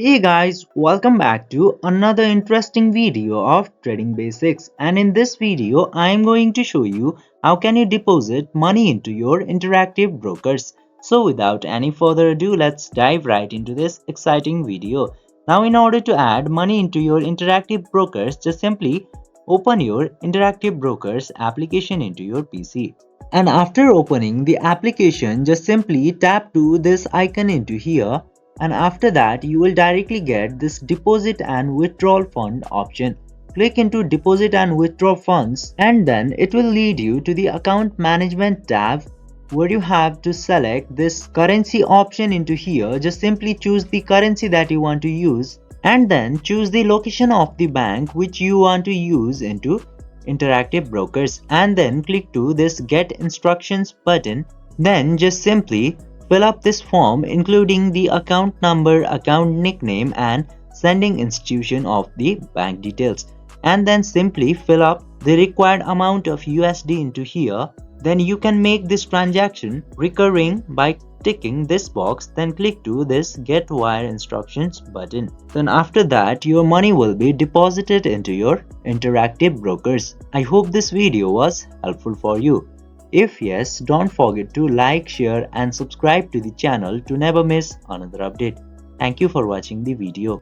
Hey guys, welcome back to another interesting video of Trading Basics, and in this video I am going to show you how can you deposit money into your interactive brokers. So without any further ado, let's dive right into this exciting video. Now in order to add money into your interactive brokers, just simply open your interactive brokers application into your PC. And after opening the application, just simply tap to this icon into here, and after that you will directly get this deposit and withdrawal fund option. Click into deposit and withdraw funds, and then it will lead you to the account management tab, where you have to select this currency option into here. Just simply choose the currency that you want to use, and then choose the location of the bank which you want to use into interactive brokers, and then click to this get instructions button. Then just simply fill up this form including the account number, account nickname, and sending institution of the bank details, and then simply fill up the required amount of USD into here. Then you can make this transaction recurring by ticking this box, then click to this get wire instructions button. Then after that your money will be deposited into your interactive brokers. I hope this video was helpful for you. If yes, don't forget to like, share and subscribe to the channel to never miss another update. Thank you for watching the video.